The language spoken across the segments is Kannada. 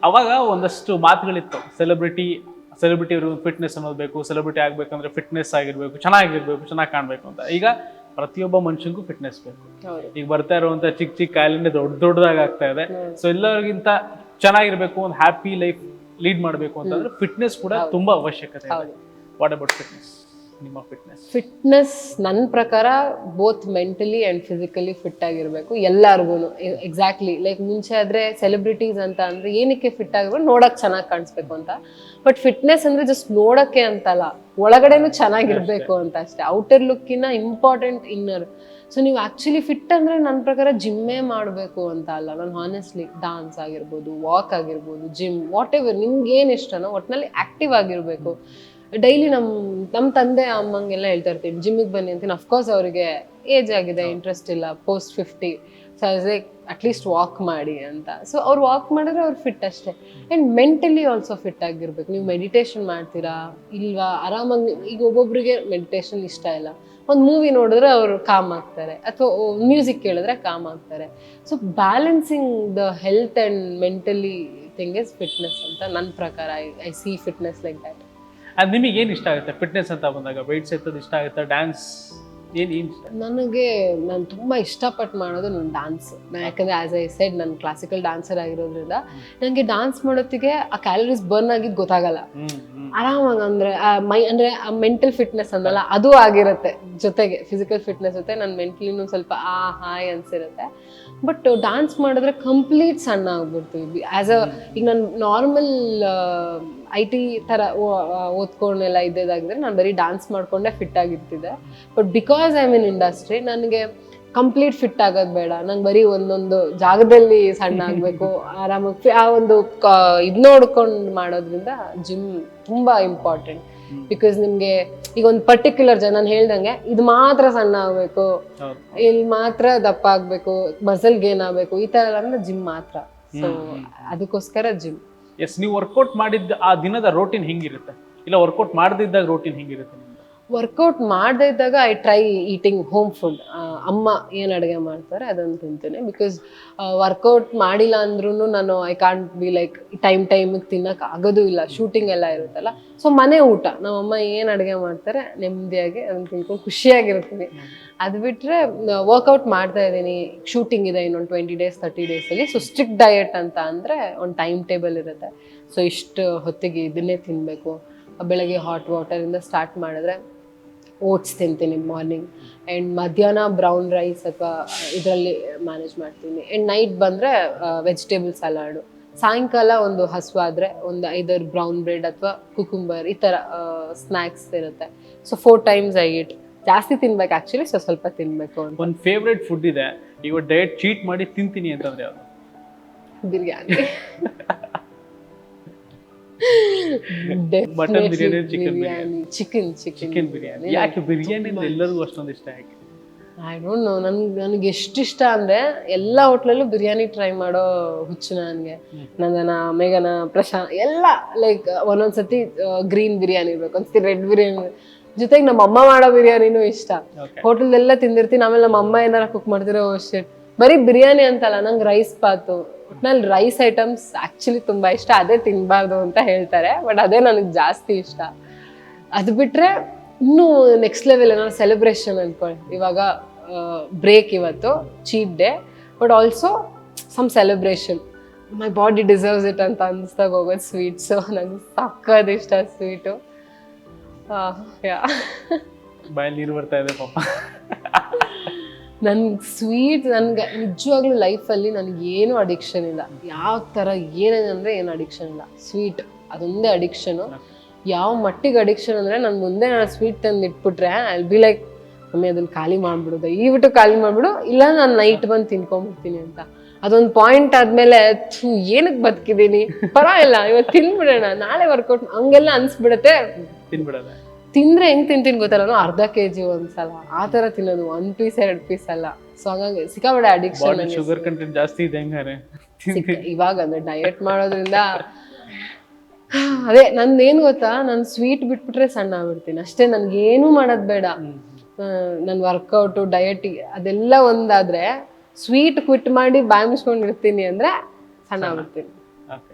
ಅವಾಗ ಒಂದಷ್ಟು ಮಾತುಗಳಿತ್ತು, ಸೆಲೆಬ್ರಿಟಿ ಫಿಟ್ನೆಸ್ ಅನ್ನೋದು ಬೇಕು, ಸೆಲೆಬ್ರಿಟಿ ಆಗ್ಬೇಕಂದ್ರೆ ಫಿಟ್ನೆಸ್ ಆಗಿರ್ಬೇಕು, ಚೆನ್ನಾಗಿ ಕಾಣಬೇಕು ಅಂತ. ಈಗ ಪ್ರತಿಯೊಬ್ಬ ಮನುಷ್ಯನಿಗೂ ಫಿಟ್ನೆಸ್ ಬೇಕು. ಈಗ ಬರ್ತಾ ಇರುವಂತ ಚಿಕ್ಕ ಕಾಯಿಲೆ ದೊಡ್ಡದಾಗಿ ಆಗ್ತಾ ಇದೆ. ಸೊ ಎಲ್ಲರಿಗಿಂತ ಚೆನ್ನಾಗಿರ್ಬೇಕು, ಒಂದು ಹ್ಯಾಪಿ ಲೈಫ್ ಲೀಡ್ ಮಾಡಬೇಕು ಅಂತಂದ್ರೆ ಫಿಟ್ನೆಸ್ ಕೂಡ ತುಂಬಾ ಅವಶ್ಯಕತೆ ಇದೆ. What about fitness? ನಿಮ್ಮ ಫಿಟ್ನೆಸ್ ನನ್ನ ಪ್ರಕಾರ both mentally and physically fit ಆಗಿರ್ಬೇಕು ಎಲ್ಲಾರ್ಗು. ಎಕ್ಸಾಕ್ಟ್ಲಿ ಲೈಕ್ ಮುಂಚೆ ಆದ್ರೆ ಸೆಲೆಬ್ರಿಟೀಸ್ ಅಂತ ಅಂದ್ರೆ ಏನಕ್ಕೆ ಫಿಟ್ ಆಗಿರ್ಬೇಕು, ನೋಡಕ್ ಚೆನ್ನಾಗಿ ಕಾಣಿಸ್ಬೇಕು ಅಂತ. ಬಟ್ ಫಿಟ್ನೆಸ್ ಅಂದ್ರೆ ಜಸ್ಟ್ ನೋಡಕ್ಕೆ ಅಂತಲ್ಲ, ಒಳಗಡೆನೂ ಚೆನ್ನಾಗಿರ್ಬೇಕು ಅಂತ ಅಷ್ಟೇ. ಔಟರ್ ಲುಕ್ಕಿನ ಇಂಪಾರ್ಟೆಂಟ್ ಇನ್ನರ್. ಸೊ ನೀವು ಆಕ್ಚುಲಿ ಫಿಟ್ ಅಂದ್ರೆ ನನ್ನ ಪ್ರಕಾರ ಜಿಮ್ಮೇ ಮಾಡಬೇಕು ಅಂತ ಅಲ್ಲ. ನಾನು ಹಾನೆಸ್ಟ್ಲಿ ಡಾನ್ಸ್ ಆಗಿರ್ಬೋದು, ವಾಕ್ ಆಗಿರ್ಬೋದು, ಜಿಮ್, ವಾಟ್ ಎವರ್ ನಿಮ್ಗೆ ಏನ್ ಇಷ್ಟನೋ ಒಟ್ಟಿನಲ್ಲಿ ಆಕ್ಟಿವ್ ಆಗಿರ್ಬೇಕು. ಡೈಲಿ ನಮ್ಮ ತಂದೆ ಅಮ್ಮಂಗೆಲ್ಲ ಹೇಳ್ತಾ ಇರ್ತೀನಿ ಜಿಮ್ಮಿಗೆ ಬನ್ನಿ ಅಂತೀನಿ. ಅಫ್ಕೋರ್ಸ್ ಅವರಿಗೆ ಏಜ್ ಆಗಿದೆ, ಇಂಟ್ರೆಸ್ಟ್ ಇಲ್ಲ, post 50. So like at least walk ಮಾಡಿ ಅಂತ. ಸೊ ಅವ್ರು ವಾಕ್ ಮಾಡಿದ್ರೆ ಅವ್ರು ಫಿಟ್ ಅಷ್ಟೇ. ಆ್ಯಂಡ್ ಮೆಂಟಲಿ ಆಲ್ಸೋ ಫಿಟ್ ಆಗಿರ್ಬೇಕು. ನೀವು ಮೆಡಿಟೇಷನ್ ಮಾಡ್ತೀರಾ ಇಲ್ವಾ, ಆರಾಮಾಗಿ. ಈಗ ಒಬ್ಬೊಬ್ರಿಗೆ ಮೆಡಿಟೇಷನ್ ಇಷ್ಟ ಇಲ್ಲ, ಒಂದು ಮೂವಿ ನೋಡಿದ್ರೆ ಅವರು ಕಾಮ್ ಆಗ್ತಾರೆ, ಅಥವಾ ಮ್ಯೂಸಿಕ್ ಕೇಳಿದ್ರೆ ಕಾಮ್ ಆಗ್ತಾರೆ. So balancing the health and mentally thing is fitness ಅಂತ ನನ್ನ ಪ್ರಕಾರ. I C fitness like that. ಅದು ನಿಮಗೆ ಏನು ಇಷ್ಟ ಆಗುತ್ತೆ ಫಿಟ್ನೆಸ್ ಅಂತ ಬಂದಾಗ? ವೆಯ್ಟ್ಸ್ ಎತ್ತೋದು ಇಷ್ಟ ಆಗುತ್ತಾ, ಡ್ಯಾನ್ಸ್ ಏನು ಇಷ್ಟ? ನನಗೆ ನಾನು ತುಂಬ ಇಷ್ಟಪಟ್ಟು ಮಾಡೋದು ನನ್ನ ಡ್ಯಾನ್ಸ್. ಯಾಕಂದರೆ ಆ್ಯಸ್ ಐ ಸೆಡ್ ನಾನು ಕ್ಲಾಸಿಕಲ್ ಡ್ಯಾನ್ಸರ್ ಆಗಿರೋದ್ರಿಂದ ನನಗೆ ಡ್ಯಾನ್ಸ್ ಮಾಡೋತ್ತಿಗೆ ಆ ಕ್ಯಾಲರೀಸ್ ಬರ್ನ್ ಆಗಿದ್ದು ಗೊತ್ತಾಗಲ್ಲ. ಆರಾಮಾಗಿ ಅಂದರೆ ಆ ಮೆಂಟಲ್ ಫಿಟ್ನೆಸ್ ಅನ್ನಲ್ಲ, ಅದು ಆಗಿರುತ್ತೆ ಜೊತೆಗೆ. ಫಿಸಿಕಲ್ ಫಿಟ್ನೆಸ್ ಜೊತೆ ನನ್ನ ಮೆಂಟಲಿನೂ ಸ್ವಲ್ಪ ಹಾಯ್ ಅನ್ಸಿರುತ್ತೆ. ಬಟ್ ಡ್ಯಾನ್ಸ್ ಮಾಡಿದ್ರೆ ಕಂಪ್ಲೀಟ್ ಸಣ್ಣ ಆಗ್ಬಿಡ್ತೀವಿ. ಈಗ ನಾನು ನಾರ್ಮಲ್ IT ಥರ ಓದ್ಕೊಂಡೆಲ್ಲ ಇದ್ದಿದ್ದಾಗಿದ್ರೆ ನಾನು ಬರೀ ಡ್ಯಾನ್ಸ್ ಮಾಡ್ಕೊಂಡೆ ಫಿಟ್ ಆಗಿರ್ತಿದ್ದೆ. But because I mean industry, ನನಗೆ ಕಂಪ್ಲೀಟ್ ಫಿಟ್ ಆಗೋದು ಬೇಡ. ನಂಗೆ ಬರೀ ಒಂದೊಂದು ಜಾಗದಲ್ಲಿ ಸಣ್ಣ ಆಗಬೇಕು, ಆರಾಮಾಗಿ ಆ ಒಂದು ಇದು ನೋಡ್ಕೊಂಡು ಮಾಡೋದ್ರಿಂದ ಜಿಮ್ ತುಂಬ ಇಂಪಾರ್ಟೆಂಟ್. ಬಿಕಾಸ್ ನಿಮಗೆ ಈಗ ಒಂದು ಪರ್ಟಿಕ್ಯುಲರ್ ನಾನು ಹೇಳ್ದಂಗೆ ಇದು ಮಾತ್ರ ಸಣ್ಣ ಆಗಬೇಕು, ಇಲ್ಲಿ ಮಾತ್ರ ದಪ್ಪ ಆಗಬೇಕು, ಮಸಲ್ ಗೇನ್ ಆಗಬೇಕು, ಈ ಥರ ಎಲ್ಲ ಅಂದ್ರೆ ಜಿಮ್ ಮಾತ್ರ. ಸೊ ಅದಕ್ಕೋಸ್ಕರ ಜಿಮ್. ಎಸ್, ನೀವು ವರ್ಕೌಟ್ ಮಾಡಿದ್ದ ಆ ದಿನದ ರೋಟೀನ್ ಹೆಂಗಿರುತ್ತೆ, ಇಲ್ಲ ವರ್ಕೌಟ್ ಮಾಡದಿದ್ದಾಗ ರೋಟೀನ್ ಹೆಂಗಿರುತ್ತೆ? ವರ್ಕೌಟ್ ಮಾಡದೇ ಇದ್ದಾಗ I try eating home food. ಅಮ್ಮ ಏನು ಅಡುಗೆ ಮಾಡ್ತಾರೆ ಅದನ್ನು ತಿಂತೀನಿ. ಬಿಕಾಸ್ ವರ್ಕೌಟ್ ಮಾಡಿಲ್ಲ ಅಂದ್ರೂ ನಾನು ಐ ಕಾಂಟ್ ಬಿ ಲೈಕ್ ಟೈಮಿಗೆ ತಿನ್ನೋಕೆ ಆಗೋದು ಇಲ್ಲ, ಶೂಟಿಂಗ್ ಎಲ್ಲ ಇರುತ್ತಲ್ಲ. ಸೊ ಮನೆ ಊಟ ನಮ್ಮಮ್ಮ ಏನು ಅಡುಗೆ ಮಾಡ್ತಾರೆ ನೆಮ್ಮದಿಯಾಗಿ ಅದನ್ನು ತಿನ್ಕೊಂಡು ಖುಷಿಯಾಗಿರ್ತೀನಿ. ಅದು ಬಿಟ್ಟರೆ ವರ್ಕೌಟ್ ಮಾಡ್ತಾ ಇದ್ದೀನಿ, ಶೂಟಿಂಗ್ ಇದೆ ಇನ್ನೊಂದು 20 days 30 days. So strict diet ಅಂತ ಅಂದರೆ ಒಂದು ಟೈಮ್ ಟೇಬಲ್ ಇರುತ್ತೆ. ಸೊ ಇಷ್ಟು ಹೊತ್ತಿಗೆ ಇದನ್ನೇ ತಿನ್ನಬೇಕು. ಬೆಳಗ್ಗೆ ಹಾಟ್ ವಾಟರಿಂದ ಸ್ಟಾರ್ಟ್ ಮಾಡಿದ್ರೆ ಓಟ್ಸ್ ತಿಂತೀನಿ ಮಾರ್ನಿಂಗ್. ಆ್ಯಂಡ್ ಮಧ್ಯಾಹ್ನ ಬ್ರೌನ್ ರೈಸ್ ಅಥವಾ ಇದರಲ್ಲಿ ಮ್ಯಾನೇಜ್ ಮಾಡ್ತೀನಿ. ಆ್ಯಂಡ್ ನೈಟ್ ಬಂದರೆ ವೆಜಿಟೇಬಲ್ ಸಲಾಡು. ಸಾಯಂಕಾಲ ಒಂದು ಹಸುವಾದರೆ ಒಂದು 5 ಬ್ರೌನ್ ಬ್ರೆಡ್ ಅಥವಾ ಕುಕುಂಬರ್, ಈ ಥರ ಸ್ನ್ಯಾಕ್ಸ್ ಇರುತ್ತೆ. So 4 times I eat. ಜಾಸ್ತಿ ತಿನ್ಬೇಕು ಆ್ಯಕ್ಚುಲಿ, ಸೊ ಸ್ವಲ್ಪ ತಿನ್ನಬೇಕು ಅಂತ. ಒಂದು ಫೇವ್ರೆಟ್ ಫುಡ್ ಇದೆ, ಈಗ ಡಯಟ್ ಚೀಟ್ ಮಾಡಿ ತಿಂತೀನಿ ಅಂತಂದ್ರೆ ಯಾವುದು? Biryani. Mutton biryani, chicken biryani? Chicken biryani. ಯಾಕೆ ಬಿರಿಯಾನಿ ಎಲ್ಲರಿಗೂ ಅಷ್ಟೊಂದು ಇಷ್ಟ? ಯಾಕೆ? I don't know. ನನಗೆ ಎಷ್ಟು ಇಷ್ಟ ಅಂದರೆ ಎಲ್ಲ ಹೋಟ್ಲಲ್ಲೂ ಬಿರಿಯಾನಿ ಟ್ರೈ ಮಾಡೋ ಹುಚ್ಚು ನನಗೆ. ನಂದನ, ಮೇಘನ, ಪ್ರಶಾಂತ್ ಎಲ್ಲ ಲೈಕ್ ಒಂದೊಂದ್ಸತಿ ಗ್ರೀನ್ ಬಿರಿಯಾನಿ ಇರಬೇಕು, ಒಂದ್ಸತಿ ರೆಡ್ ಬಿರಿಯಾನಿ. ಜೊತೆಗೆ ನಮ್ಮ ಅಮ್ಮ ಮಾಡೋ ಬಿರಿಯಾನಿನೂ ಇಷ್ಟ. ಹೋಟೆಲ್ದೆಲ್ಲ ತಿಂದಿರ್ತೀನಿ. ಆಮೇಲೆ ನಮ್ಮ ಅಮ್ಮ ಏನಾರ ಕುಕ್ ಮಾಡ್ತಿರೋ ಶೇಟ್. ಬರೀ ಬಿರಿಯಾನಿ ಅಂತಲ್ಲ, ನಂಗೆ ರೈಸ್ ಬಾತು, ಒಟ್ನಲ್ಲಿ ರೈಸ್ ಐಟಮ್ಸ್ ಆ್ಯಕ್ಚುಲಿ ತುಂಬ ಇಷ್ಟ. ಅದೇ ತಿನ್ನಬಾರ್ದು ಅಂತ ಹೇಳ್ತಾರೆ, ಬಟ್ ಅದೇ ನನಗೆ ಜಾಸ್ತಿ ಇಷ್ಟ. ಅದು ಬಿಟ್ಟರೆ ಇನ್ನೂ ನೆಕ್ಸ್ಟ್ ಲೆವೆಲ್ ಏನಾದ್ರು ಸೆಲೆಬ್ರೇಷನ್ ಅಂದ್ಕೊಳ್ಳಿ. ಇವಾಗ ಬ್ರೇಕ್, ಇವತ್ತು cheat day, but also some celebration. My body deserves it ಅಂತ ಅನ್ನಿಸ್ದಾಗ ಹೋಗೋದು ಸ್ವೀಟ್ಸು. ನಂಗೆ ಸಕ್ಕದ ಇಷ್ಟ ಸ್ವೀಟು. ಬಾಯಲ್ಲಿ ನೀರು ಬರ್ತಾ ಇದೆ ಪಾಪ. ನನ್ಗೆ ಸ್ವೀಟ್, ನನ್ಗೆ ನಿಜವಾಗ್ಲೂ ಲೈಫಲ್ಲಿ ನನಗೇನು ಅಡಿಕ್ಷನ್ ಇಲ್ಲ. ಯಾವ ಥರ ಏನೇನಂದರೆ ಏನು ಅಡಿಕ್ಷನ್ ಇಲ್ಲ. ಸ್ವೀಟ್ ಅದೊಂದೇ ಅಡಿಕ್ಷನು. ಯಾವ ಮಟ್ಟಿಗೆ ಅಡಿಕ್ಷನ್ ಅಂದರೆ ನನ್ನ ಮುಂದೆ ನಾನು ಸ್ವೀಟ್ ತಂದು ಇಟ್ಬಿಟ್ರೆ ಐ ಬಿ ಲೈಕ್ ಮಮ್ಮಿ ಅದನ್ನು ಖಾಲಿ ಮಾಡಿಬಿಡೋದು, ಈಬಿಟ್ಟು ಖಾಲಿ ಮಾಡಿಬಿಡು, ಇಲ್ಲ ನಾನು ನೈಟ್ ಬಂದು ತಿನ್ಕೊಂಬಿಡ್ತೀನಿ ಅಂತ. ಅದೊಂದು ಪಾಯಿಂಟ್ ಆದಮೇಲೆ ಏನಕ್ಕೆ ಬದುಕಿದ್ದೀನಿ, ಪರವಾಗಿಲ್ಲ ಇವತ್ತು ತಿನ್ಬಿಡೋಣ, ನಾಳೆ ವರ್ಕೌಟ್, ಹಂಗೆಲ್ಲ ಅನ್ಸ್ಬಿಡುತ್ತೆ. ತಿಂದ್ರೆ ಹೆಂಗ್ ತಿಂತೀನಿ ಗೊತ್ತಲ್ಲ, ಅರ್ಧ kg ಒಂದ್ಸಲ ಆ ತರ ತಿನ್ನೋದು, 1 piece 2 piece ಅಲ್ಲ. ಸೊ ಹಾಗಾಗಿ ಸಿಕ್ಕಾಪಟ್ಟೆ ಅಡಿಕ್ಷನ್. ಶುಗರ್ ಕಂಟೆಂಟ್ ಜಾಸ್ತಿ ಇದೆ ಹಂಗಾರೆ ಇವಾಗ ಅಂದ್ರೆ ಡಯಟ್ ಮಾಡೋದ್ರಿಂದ. ಅದೇ ನಂದೇನು ಗೊತ್ತಾ, ನಾನು ಸ್ವೀಟ್ ಬಿಟ್ಬಿಟ್ರೆ ಸಣ್ಣ ಆಗ್ಬಿಡ್ತೀನಿ ಅಷ್ಟೇ. ನನ್ಗೇನು ಮಾಡೋದ್ ಬೇಡ. ನನ್ ವರ್ಕೌಟು ಡಯಟ್ ಅದೆಲ್ಲ ಒಂದಾದ್ರೆ, ಸ್ವೀಟ್ ಕ್ವಿಟ್ ಮಾಡಿ ಬಾಯಿ ಮುಚ್ಕೊಂಡಿರ್ತೀನಿ ಅಂದ್ರೆ ಸಣ್ಣ ಆಗ್ಬಿಡ್ತೀನಿ.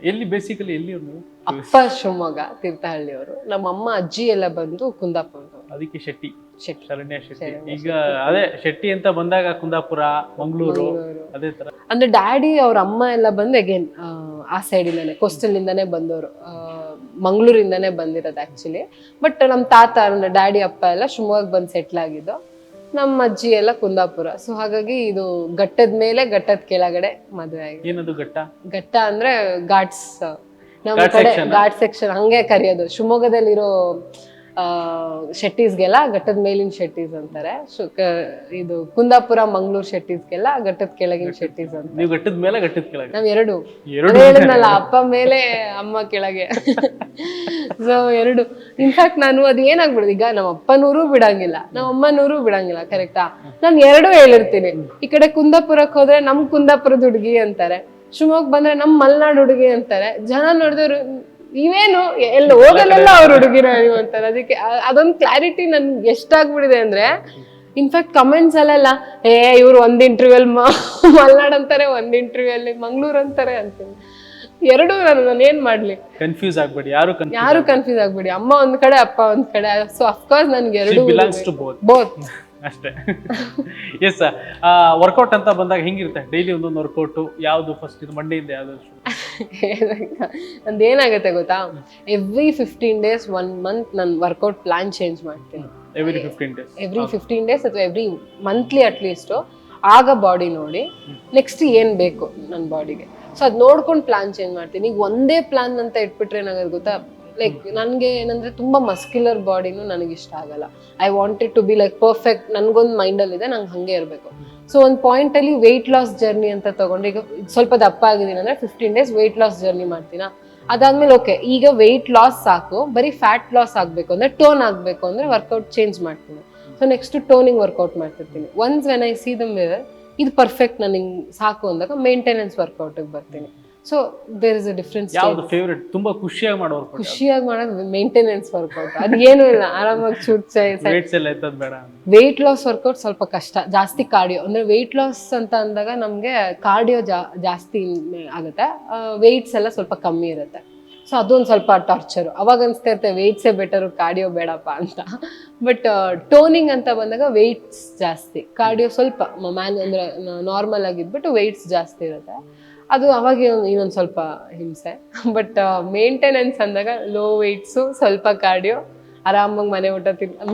ಎಲ್ಲಿ ಬೇಸಿಕಲಿ ಎಲ್ಲಿ ನೀವು? ಅಪ್ಪ ಶಿವಮೊಗ್ಗ ತೀರ್ಥಹಳ್ಳಿಯವರು, ನಮ್ಮ ಅಮ್ಮ ಅಜ್ಜಿ ಎಲ್ಲ ಬಂದು ಕುಂದಾಪುರ. ಅದಕ್ಕೆ ಶೆಟ್ಟಿ, ಶರಣ್ಯ ಶೆಟ್ಟಿ. ಈಗ ಅದೇ ಶೆಟ್ಟಿ ಅಂತ ಬಂದಾಗ ಕುಂದಾಪುರ, ಮಂಗಳೂರು ಅದೇ ತರ. ಅಂದ್ರೆ ಡ್ಯಾಡಿ ಅವ್ರ ಅಮ್ಮ ಎಲ್ಲ ಬಂದು ಅಗೇನ್ ಆ ಸೈಡಿಂದಾನೆ ಕೋಸ್ಟಲ್ ಇಂದಾನೆ ಬಂದವರು, ಮಂಗಳೂರಿಂದಾನೆ ಬಂದಿರೋದು ಆಕ್ಚುಲಿ. ಬಟ್ ನಮ್ಮ ತಾತ ಅಂದ್ರೆ ಡ್ಯಾಡಿ ಅಪ್ಪ ಎಲ್ಲ ಶಿವಮೊಗ್ಗ ಬಂದು ಸೆಟ್ಲ್ ಆಗಿದ್ದು, ನಮ್ಮ ಅಜ್ಜಿ ಎಲ್ಲ ಕುಂದಾಪುರ. ಸೊ ಹಾಗಾಗಿ ಇದು ಘಟ್ಟದ ಮೇಲೆ ಘಟ್ಟದ ಕೆಳಗಡೆ ಮದುವೆ ಆಗಿದೆ. ಏನದು ಘಟ್ಟ? ಘಟ್ಟ ಅಂದ್ರೆ ಘಾಟ್ಸ್, ನಮ್ಮ ಕಡೆ ಘಾಟ್ ಸೆಕ್ಷನ್ ಹಂಗೆ ಕರೆಯೋದು. ಶಿವಮೊಗ್ಗದಲ್ಲಿರೋ ಶೆಟ್ಟೀಸ್ಗೆಲ್ಲ ಘಟ್ಟದ ಮೇಲಿನ ಶೆಟ್ಟೀಸ್ ಅಂತಾರೆ. ಇದು ಕುಂದಾಪುರ ಮಂಗಳೂರು ಶೆಟ್ಟೀಸ್ಗೆಲ್ಲ ಘಟ್ಟದ ಕೆಳಗಿನ ಶೆಟ್ಟೀಸ್ ಅಂತ. ನೀವು ಘಟ್ಟದ ಮೇಲೆ ಘಟ್ಟದ ಕೆಳಗೆ? ನಾವ್ ಎರಡು ಹೇಳಿದ್ನಲ್ಲ, ಅಪ್ಪ ಮೇಲೆ ಅಮ್ಮ ಕೆಳಗೆ. ಸೊ ಎರಡು. ಇನ್ಫ್ಯಾಕ್ಟ್ ನಾನು ಅದು ಏನಾಗ್ಬಿಡುದು, ಈಗ ನಮ್ಮ ಅಪ್ಪನೂರು ಬಿಡಂಗಿಲ್ಲ, ನಮ್ಮ ಅಮ್ಮನೂರು ಬಿಡಂಗಿಲ್ಲ, ಕರೆಕ್ಟಾ? ನಾನು ಎರಡು ಹೇಳಿರ್ತೀನಿ. ಈ ಕಡೆ ಕುಂದಾಪುರಕ್ಕೆ ಹೋದ್ರೆ ನಮ್ ಕುಂದಾಪುರದ ಹುಡುಗಿ ಅಂತಾರೆ, ಶಿವಮೊಗ್ಗ ಬಂದ್ರೆ ನಮ್ ಮಲ್ನಾಡ್ ಹುಡುಗಿ ಅಂತಾರೆ. ಜನ ನೋಡಿದವ್ರು ಇವೇನು ಎಲ್ಲ ಹೋಗಲೆಲ್ಲ ಅವ್ರ ಹುಡುಗಿರ ನೀವು ಅಂತಾರೆ. ಅದಕ್ಕೆ ಅದೊಂದು ಕ್ಲಾರಿಟಿ ನನ್ಗೆ ಎಷ್ಟಾಗ್ಬಿಡಿದೆ ಅಂದ್ರೆ, ಇನ್ಫ್ಯಾಕ್ಟ್ ಕಮೆಂಟ್ಸ್ ಅಲ್ಲೆಲ್ಲ ಇವ್ರು ಒಂದ್ ಇಂಟರ್ವ್ಯೂಲ್ ಮಲ್ನಾಡ್ ಅಂತಾರೆ, ಒಂದ್ ಇಂಟರ್ವ್ಯೂ ಅಲ್ಲಿ ಮಂಗ್ಳೂರ್ ಅಂತಾರೆ ಅಂತೀನಿ. ಎರಡು ನಾನು ಏನ್ ಮಾಡ್ಲಿ, ಕನ್ಫ್ಯೂಸ್ ಆಗ್ಬೇಡಿ, ಯಾರು ಕನ್ಫ್ಯೂಸ್ ಆಗ್ಬೇಡಿ. ಅಮ್ಮ ಒಂದ್ ಕಡೆ, ಅಪ್ಪ ಒಂದ್ ಕಡೆ. ಸೊ ಅಫ್ಕೋರ್ಸ್ ನನ್ಗೆ ಎರಡು ಬೋತ್ ಅಷ್ಟೇ. ಎಸ್, ವರ್ಕೌಟ್ ಅಂತ ಬಂದಾಗ ಹೆಂಗಿರುತ್ತೆ ಡೈಲಿ ಒಂದೊಂದು ವರ್ಕೌಟ್? ಯಾವ್ದು ಫಸ್ಟ್? ಇದು ಮಂಡೆಯಿಂದ ಯಾವ್ದು? ನಂದು ಏನಾಗುತ್ತೆ ಗೊತ್ತಾ, ಎವ್ರಿ 15 days 1 month ನಾನು ವರ್ಕೌಟ್ ಪ್ಲಾನ್ ಚೇಂಜ್ ಮಾಡ್ತೀನಿ. Every 15 days? ಎವ್ರಿ 15 days ಅಥವಾ ಎವ್ರಿ ಮಂತ್ಲಿ ಅಟ್ಲೀಸ್ಟ್. ಆಗ ಬಾಡಿ ನೋಡಿ ನೆಕ್ಸ್ಟ್ ಏನ್ ಬೇಕು ನನ್ನ ಬಾಡಿಗೆ, ಸೊ ಅದ್ ನೋಡ್ಕೊಂಡು ಪ್ಲಾನ್ ಚೇಂಜ್ ಮಾಡ್ತೀನಿ. ಈಗ ಒಂದೇ ಪ್ಲಾನ್ ಅಂತ ಇಟ್ಬಿಟ್ರೆ ಏನಾಗೋದು ಗೊತ್ತಾ, ಲೈಕ್ ನನಗೆ ಏನಂದ್ರೆ ತುಂಬಾ ಮಸ್ಕ್ಯುಲರ್ ಬಾಡಿನೂ ನನಗೆ ಇಷ್ಟ ಆಗಲ್ಲ. I wanted to be like perfect. ನನ್ಗೊಂದು ಮೈಂಡಲ್ಲಿ ಇದೆ, ನಂಗೆ ಹಂಗೆ ಇರಬೇಕು. ಸೊ ಒಂದು ಪಾಯಿಂಟ್ ಅಲ್ಲಿ ವೆಯ್ಟ್ ಲಾಸ್ ಜರ್ನಿ ಅಂತ ತಗೊಂಡ್ರೆ, ಈಗ ಸ್ವಲ್ಪ ದಪ್ಪ ಆಗಿದ್ದೀನಿ ಅಂದ್ರೆ 15 days ವೆಯ್ಟ್ ಲಾಸ್ ಜರ್ನಿ ಮಾಡ್ತೀನ. ಅದಾದ್ಮೇಲೆ ಓಕೆ, ಈಗ ವೆಯ್ಟ್ ಲಾಸ್ ಸಾಕು, ಬರೀ ಫ್ಯಾಟ್ ಲಾಸ್ ಆಗ್ಬೇಕು ಅಂದ್ರೆ, ಟೋನ್ ಆಗ್ಬೇಕು ಅಂದ್ರೆ ವರ್ಕೌಟ್ ಚೇಂಜ್ ಮಾಡ್ತೀನಿ. ಸೊ ನೆಕ್ಸ್ಟ್ ಟೋನಿಂಗ್ ವರ್ಕೌಟ್ ಮಾಡ್ತಿರ್ತೀನಿ. Once when I see the mirror ಇದು ಪರ್ಫೆಕ್ಟ್ ನನಗೆ ಸಾಕು ಅಂದಾಗ ಮೇಂಟೆನೆನ್ಸ್ ವರ್ಕೌಟ್ಗೆ ಬರ್ತೀನಿ. So there is a difference. ಯಾವುದು ಫೇವರೇಟ್? ತುಂಬಾ ಖುಷಿಯಾಗಿ ಮಾಡೋದು ಮೇಂಟೆನೆನ್ಸ್ ವರ್ಕೌಟ್. ಅದು ಏನು ಇಲ್ಲ, ಆರಾಮಾಗಿ ವೆಯ್ಟ್ ಲಾಸ್ ವರ್ಕೌಟ್ ಸ್ವಲ್ಪ ಕಷ್ಟ, ಜಾಸ್ತಿ ಕಾರ್ಡಿಯೋ. ಅಂದ್ರೆ ವೆಯ್ಟ್ ಲಾಸ್ ಅಂತ ಅಂದಾಗ ನಮ್ಗೆ ಕಾರ್ಡಿಯೋ ಜಾಸ್ತಿ ಆಗುತ್ತೆ, ವೆಯ್ಟ್ಸ್ ಎಲ್ಲ ಸ್ವಲ್ಪ ಕಮ್ಮಿ ಇರುತ್ತೆ. ಸೊ ಅದೊಂದು ಸ್ವಲ್ಪ ಟಾರ್ಚರ್. ಅವಾಗ ಅನ್ಸ್ತಾ ಇರ್ತೇವೆ ವೆಯ್ಟ್ಸೇ ಬೆಟರು, ಕಾರ್ಡಿಯೋ ಬೇಡಪ್ಪ ಅಂತ. ಬಟ್ ಟೋನಿಂಗ್ ಅಂತ ಬಂದಾಗ ವೆಯ್ಟ್ಸ್ ಜಾಸ್ತಿ, ಕಾರ್ಡಿಯೋ ಸ್ವಲ್ಪ ಅಂದ್ರೆ ನಾರ್ಮಲ್ ಆಗಿದ್ಬಿಟ್ಟು ವೆಯ್ಟ್ಸ್ ಜಾಸ್ತಿ ಇರುತ್ತೆ. ಅದು ಅವಾಗ ಇನ್ನೊಂದು ಸ್ವಲ್ಪ ಹಿಂಸೆ. ಬಟ್ ಮೇಂಟೆನೆನ್ಸ್ ಅಂದಾಗ ಲೋ ವೆಯ್ಟ್ಸು, ಸ್ವಲ್ಪ ಕಾರ್ಡಿಯೋ, ಆರಾಮಾಗಿ ಮನೆ ಊಟ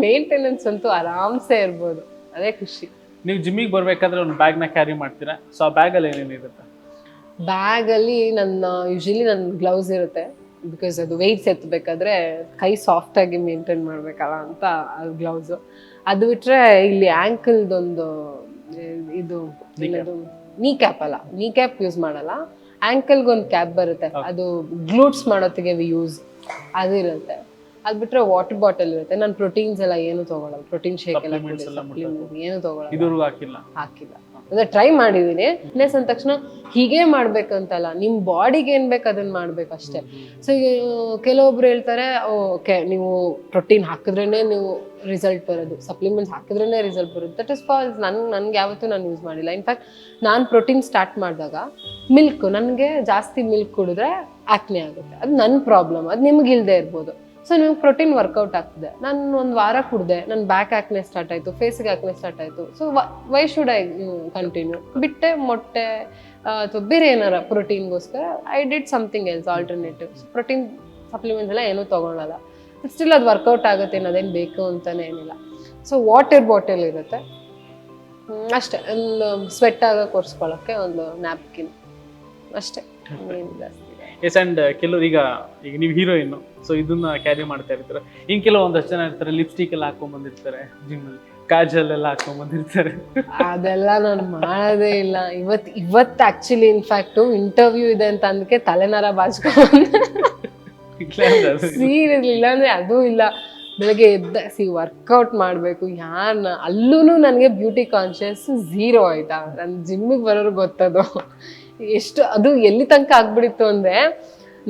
ಮೇಂಟೆನೆನ್ಸ್ ಅಂತೂ ಆರಾಮ್ಸೆ ಇರ್ಬೋದು, ಅದೇ ಖುಷಿ. ನೀವು ಜಿಮ್ಮಿಗೆ ಬರ್ಬೇಕಾದ್ರೆ ಒಂದು ಬ್ಯಾಗ್ನ ಕ್ಯಾರಿ ಮಾಡ್ತೀರಾ, ಸೊ ಆ ಬ್ಯಾಗಲ್ಲಿ ಏನೇನಿರುತ್ತೆ? ಬ್ಯಾಗಲ್ಲಿ ಯೂಶಲಿ ನನ್ನ ಗ್ಲೌಸ್ ಇರುತ್ತೆ, ಬಿಕಾಸ್ ಅದು ವೆಯ್ಟ್ಸ್ ಎತ್ತಬೇಕಾದ್ರೆ ಕೈ ಸಾಫ್ಟಾಗಿ ಮೇಂಟೈನ್ ಮಾಡ್ಬೇಕಲ್ಲ ಅಂತ ಅದು ಗ್ಲೌಸು. ಅದು ಬಿಟ್ರೆ ಇಲ್ಲಿ ಆ್ಯಂಕಲ್ದೊಂದು ಇದು ನೀ ಕ್ಯಾಪ್ ಅಲ್ಲ, ನೀ ಕ್ಯಾಪ್ ಯೂಸ್ ಮಾಡಲ್ಲ, ಆ್ಯಂಕಲ್ಗೆ ಒಂದು ಕ್ಯಾಪ್ ಬರುತ್ತೆ, ಅದು ಗ್ಲೂಟ್ಸ್ ಮಾಡೋತ್ತಿಗೆ ಯೂಸ್, ಅದು ಇರುತ್ತೆ. ಅದು ಬಿಟ್ರೆ ವಾಟರ್ ಬಾಟಲ್ ಇರುತ್ತೆ. ನಾನು ಪ್ರೋಟೀನ್ಸ್ ಎಲ್ಲ ಏನು ತಗೊಳಲ್ಲ, ಪ್ರೋಟೀನ್ ಶೇಕ್ ಎಲ್ಲ ಏನು ತಗೊಳಲ್ಲ, ಹಾಕಿಲ್ಲ. ಅಂದ್ರೆ ಟ್ರೈ ಮಾಡಿದೀನಿ. ಫಿಟ್ನೆಸ್ ಅಂದ ತಕ್ಷಣ ಹೀಗೆ ಮಾಡ್ಬೇಕಂತಲ್ಲ, ನಿಮ್ ಬಾಡಿಗೆ ಏನ್ ಬೇಕು ಅದನ್ನ ಮಾಡ್ಬೇಕು ಅಷ್ಟೇ. ಸೊ ಕೆಲವೊಬ್ರು ಹೇಳ್ತಾರೆ ಓಕೆ ನೀವು ಪ್ರೋಟೀನ್ ಹಾಕಿದ್ರೇನೆ ನೀವು ರಿಸಲ್ಟ್ ಬರೋದು, ಸಪ್ಲಿಮೆಂಟ್ಸ್ ಹಾಕಿದ್ರೇನೆ ರಿಸಲ್ಟ್ ಬರೋದು. That is false. ನನ್ಗೆ ಯಾವತ್ತೂ ನಾನು ಯೂಸ್ ಮಾಡಿಲ್ಲ. ಇನ್ಫ್ಯಾಕ್ಟ್ ನಾನು ಪ್ರೋಟೀನ್ ಸ್ಟಾರ್ಟ್ ಮಾಡಿದಾಗ ಮಿಲ್ಕ್, ನನಗೆ ಜಾಸ್ತಿ ಮಿಲ್ಕ್ ಕುಡಿದ್ರೆ ಆಕ್ನೆ ಆಗುತ್ತೆ, ಅದು ನನ್ನ ಪ್ರಾಬ್ಲಮ್, ಅದು ನಿಮ್ಗೆ ಇಲ್ಲದೆ ಇರ್ಬೋದು. ಸೊ ನಿಮ್ಗೆ ಪ್ರೋಟೀನ್ ವರ್ಕೌಟ್ ಆಗ್ತಿದೆ. ನಾನು ಒಂದು ವಾರ ಕುಡ್ದೆ, ನನ್ನ ಬ್ಯಾಕ್ ಆಕ್ನೆ ಸ್ಟಾರ್ಟ್ ಆಯಿತು, ಫೇಸಿಗೆ ಆಕ್ನೆ ಸ್ಟಾರ್ಟ್ ಆಯಿತು. So why should I continue? ಬಿಟ್ಟೆ ಮೊಟ್ಟೆ ಅಥವಾ ಬೇರೆ ಏನಾರ ಪ್ರೋಟೀನ್ಗೋಸ್ಕರ I did something else alternative. Protein supplements ಎಲ್ಲ ಏನೂ ತೊಗೊಳಲ್ಲ. ಸ್ಟಿಲ್ ಅದು ವರ್ಕೌಟ್ ಆಗುತ್ತೆ, ಅದೇನು ಬೇಕು ಅಂತಲೇ ಏನಿಲ್ಲ. ಸೊ ವಾಟರ್ ಬಾಟಲ್ ಇರುತ್ತೆ ಅಷ್ಟೇ, ಒಂದು ಸ್ವೆಟ್ ಆಗೋಕೆ ಒರೆಸ್ಕೊಳ್ಳೋಕ್ಕೆ ಒಂದು ನ್ಯಾಪ್ಕಿನ್ ಅಷ್ಟೇ, ಏನಿಲ್ಲ. ಎಸ್, ಆ್ಯಂಡ್ ಕೆಲವರು ಈಗ ನೀವು ಹೀರೋಯಿನ್ನು, ಸೊ ಇದನ್ನ ಕ್ಯಾರಿ ಮಾಡ್ತಾ ಇರ್ತಾರೆ. ಇನ್ನು ಕೆಲವೊಂದಷ್ಟು ಜನ ಇರ್ತಾರೆ ಲಿಪ್ಸ್ಟಿಕ್ ಎಲ್ಲ ಹಾಕೊಂಡ್ಬಂದಿರ್ತಾರೆ, ಜಿಮ್ಮಲ್ಲಿ ಕಾಜಲ್ ಎಲ್ಲ ಹಾಕೊಂಡ್ಬಂದಿರ್ತಾರೆ. ಅದೆಲ್ಲ ನಾನು ಮಾಡೋದೇ ಇಲ್ಲ. ಇವತ್ತು ಆಕ್ಚುಲಿ ಇನ್ಫ್ಯಾಕ್ಟು ಇಂಟರ್ವ್ಯೂ ಇದೆ ಅಂತ ಅಂದಕ್ಕೆ ತಲೆನಾರ ಬಾಚ್ಕೊಂಡು ಸೀರಿಯಸ್ಲಿ, ಇಲ್ಲಾಂದ್ರೆ ಅದೂ ಇಲ್ಲ. ಬೆಳಗ್ಗೆ ವರ್ಕೌಟ್ ಮಾಡಬೇಕು. ಅಲ್ಲೂ ನನಗೆ ಬ್ಯೂಟಿ ಕಾನ್ಷಿಯಸ್ ಝೀರೋ ಆಯ್ತಾ. ನನ್ನ ಜಿಮ್ಮಿಗೆ ಬರೋರು ಗೊತ್ತದು ಎಷ್ಟು, ಅದು ಎಲ್ಲಿ ತನಕ ಆಗ್ಬಿಡಿತ್ತು ಅಂದ್ರೆ,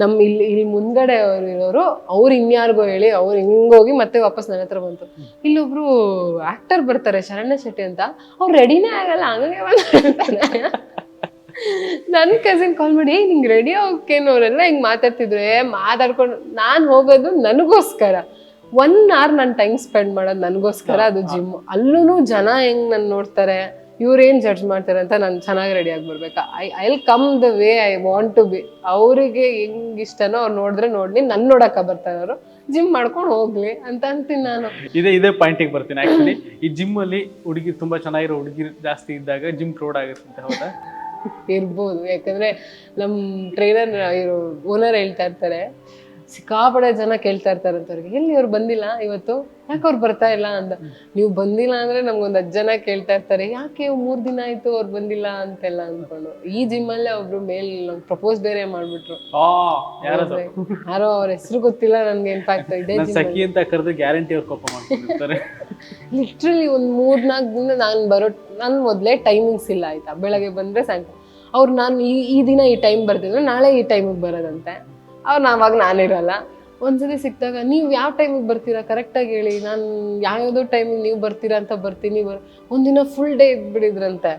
ನಮ್ಮ ಇಲ್ಲಿ ಮುಂದ್ಗಡೆ ಅವ್ರು ಇರೋರು ಅವ್ರು ಇನ್ಯಾರಿಗೋ ಹೇಳಿ ಅವ್ರು ಹಿಂಗೋಗಿ ಮತ್ತೆ ವಾಪಸ್ ನನ್ನ ಹತ್ರ ಬಂತು. ಇಲ್ಲೊಬ್ರು ಆಕ್ಟರ್ ಬರ್ತಾರೆ ಶರಣ್ಯ ಶೆಟ್ಟಿ ಅಂತ, ಅವ್ರು ರೆಡಿನೇ ಆಗಲ್ಲ, ಹಂಗೆ ನನ್ ಕಸಿನ್ ಕಾಲ್ ಮಾಡಿ ನಿಂಗೆ ರೆಡಿ ಹೋಗ್ಕೇನು ಅವರೆಲ್ಲ ಹಿಂಗ್ ಮಾತಾಡ್ತಿದ್ರು. ಮಾತಾಡ್ಕೊಂಡು ನಾನ್ ಹೋಗೋದು ನನಗೋಸ್ಕರ 1 hour ನಾನು ಟೈಮ್ ಸ್ಪೆಂಡ್ ಮಾಡೋದು ನನಗೋಸ್ಕರ, ಅದು ಜಿಮ್. ಅಲ್ಲೂ ಜನ ಹೆಂಗ್ ನನ್ ನೋಡ್ತಾರೆ, ಇವ್ರೇನ್ ಜಡ್ಜ್ ಮಾಡ್ತಾರೆ ಅಂತ ನಾನು ಚೆನ್ನಾಗಿ ರೆಡಿ ಆಗಿ ಬರ್ಬೇಕಾ. I will come the way I want to be. ಅವ್ರಿಗೆ ಹೆಂಗ್ ಇಷ್ಟನೋ ಅವ್ರು ನೋಡಿದ್ರೆ ನೋಡ್ಲಿ, ನನ್ ನೋಡಕ ಬರ್ತಾರೆ ಅವರು, ಜಿಮ್ ಮಾಡ್ಕೊಂಡು ಹೋಗ್ಲಿ ಅಂತ ಅಂತೀನಿ ನಾನು. ಇದೇ ಪಾಯಿಂಟಿಗೆ ಬರ್ತೀನಿ ಆಕ್ಚುಲಿ. ಈ ಜಿಮ್ ಅಲ್ಲಿ ಹುಡುಗಿ ತುಂಬಾ ಚೆನ್ನಾಗಿರೋ ಹುಡುಗಿ ಜಾಸ್ತಿ ಇದ್ದಾಗ ಜಿಮ್ ಕ್ರೌಡ್ ಆಗುತ್ತೆ, ಹೌದಾ? ಇರ್ಬೋದು, ಯಾಕಂದ್ರೆ ನಮ್ ಟ್ರೈನರ್ ಓನರ್ ಹೇಳ್ತಾ ಇರ್ತಾರೆ, ಸಿಕ್ಕಾಪಡೆ ಜನ ಕೇಳ್ತಾ ಇರ್ತಾರೆ ಅಂತವ್ರಿಗೆ, ಎಲ್ಲಿ ಅವ್ರು ಬಂದಿಲ್ಲ ಇವತ್ತು, ಯಾಕೆ ಅವ್ರು ಬರ್ತಾ ಇಲ್ಲ ಅಂತ. ನೀವು ಬಂದಿಲ್ಲ ಅಂದ್ರೆ ನಮ್ಗೊಂದ್ 10 ಜನ ಕೇಳ್ತಾ ಇರ್ತಾರೆ, ಯಾಕೆ 3 ದಿನ ಆಯ್ತು ಅವ್ರು ಬಂದಿಲ್ಲ ಅಂತೆಲ್ಲ ಅನ್ಕೊಂಡು. ಈ ಜಿಮ್ ಅಲ್ಲೇ ಒಬ್ರು ಮೇಲ್ ಪ್ರಪೋಸ್ ಬೇರೆ ಮಾಡ್ಬಿಟ್ರು, ಯಾರೋ ಅವ್ರ ಹೆಸರು ಗೊತ್ತಿಲ್ಲ ನನ್ಗೆ. ಇನ್ಫ್ಯಾಕ್ಟ್ ಇದೇ ಸಖಿ ಅಂತ ಕರೆದು ಗ್ಯಾರಂಟಿ ಅವ್ರು ಕೋಪ ಮಾಡ್ಕೊಂಡಿರ್ತಾರೆ. ಲಿಟ್ರಲಿ ಒಂದ್ 3-4 ದಿನ ನಾನು ಮೊದ್ಲೇ ಟೈಮಿಂಗ್ಸ್ ಇಲ್ಲ ಆಯ್ತಾ, ಬೆಳಗ್ಗೆ ಬಂದ್ರೆ ಸಾಯಂಕಾಲ. ಅವ್ರು ನಾನು ಈ ದಿನ ಈ ಟೈಮ್ ಬರ್ತಿದ್ರೆ ನಾಳೆ ಈ ಟೈಮಿಗೆ ಬರೋದಂತೆ. ಅವಾಗ ನಾನಿರಲ್ಲ. ಒಂದ್ಸತಿ ಸಿಕ್ಕಿದಾಗ ನೀವು ಯಾವ ಟೈಮಿಗೆ ಬರ್ತೀರಾ ಕರೆಕ್ಟಾಗಿ ಹೇಳಿ, ನಾನು ಯಾವ್ಯಾವ್ದೋ ಟೈಮಿಗೆ ನೀವು ಬರ್ತೀರಾ ಅಂತ ಬರ್ತೀನಿ. ಒಂದಿನ ಫುಲ್ ಡೇ ಇದ್ಬಿಡಿದ್ರಂತೆ,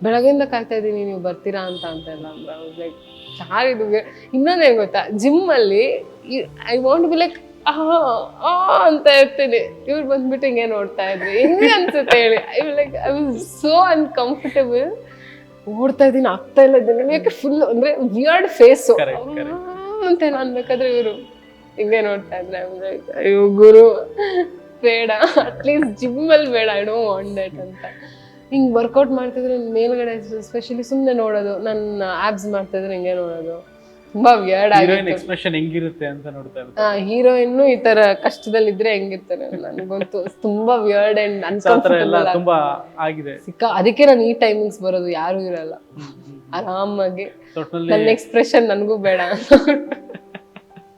ಬೆಳಗ್ಗೆಯಿಂದ ಕಾಯ್ತಾ ಇದ್ದೀನಿ ನೀವು ಬರ್ತೀರಾ ಅಂತೆಲ್ಲ. ಲೈಕ್ ಯಾರಿದು. ಇನ್ನೊಂದು ಏನ್ ಗೊತ್ತಾ, ಜಿಮ್ ಅಲ್ಲಿ ಐ ವಾಂಟ್ ಬಿ ಲೈಕ್ ಅಂತ ಇರ್ತೀನಿ, ಇವ್ರು ಬಂದ್ಬಿಟ್ಟು ಹಿಂಗೆ ನೋಡ್ತಾ ಇದ್ರಿ, ಹೆಂಗೆ ಅನ್ಸುತ್ತೆ ಹೇಳಿ. I was so uncomfortable. ಓಡ್ತಾ ಇದ್ದೀನಿ, ಆಗ್ತಾ ಇಲ್ಲ ಇದನ್ನ, ಯಾಕೆ ಫುಲ್ ಅಂದ್ರೆ ವಿಯರ್ಡ್ ಫೇಸು ಅಂತ ಅನ್ಬೇಕಾದ್ರೆ ಇವರು ಹಿಂಗೆ ನೋಡ್ತಾ ಇದ್ರೆ, ಅಯ್ಯೋ ಗುರು ಬೇಡ, ಅಟ್ಲೀಸ್ಟ್ ಜಿಮ್ ಅಲ್ಲಿ ಬೇಡ, ಐ ಡೋಂಟ್ ವಾಂಟ್ ದಟ್ ಅಂತ. ಹಿಂಗ್ ವರ್ಕೌಟ್ ಮಾಡ್ತಿದ್ರೆ ಮೇಲ್ಗಡೆ ಸ್ಪೆಷಲಿ ಸುಮ್ಮನೆ ನೋಡೋದು, ನನ್ನ ಆಬ್ಸ್ ಮಾಡ್ತಿದ್ರೆ ಹಿಂಗೆ ನೋಡೋದು ತುಂಬಾ ವಿಯರ್ಡ್ ಆಗಿದೆ. ಎಕ್ಸ್ಪ್ರೆಷನ್ ಹೆಂಗಿರುತ್ತೆ ಅಂತ ನೋಡ್ತಾ ಇರ್ತಾರೆ. ಹೀರೋಯಿನ್ ಈ ತರ ಕಷ್ಟದಲ್ಲಿದ್ರೆ ಹೆಂಗಿರ್ತಾರೆ ನನಗಂತೂ ತುಂಬಾ ವಿಯರ್ಡ್ ಅಂಡ್ ಅನ್ಕಂಫರ್ಟಬಲ್ ತುಂಬಾ ಆಗಿದೆ. ಅದಕ್ಕೆ ನಾನು ಈ ಟೈಮಿಂಗ್ಸ್ ಬರೋದು, ಯಾರು ಇರಲ್ಲ, ಆರಾಮಾಗಿ ನನ್ನ ಎಕ್ಸ್ಪ್ರೆಷನ್ ನನಗೂ ಬೇಡ ಅಂತ.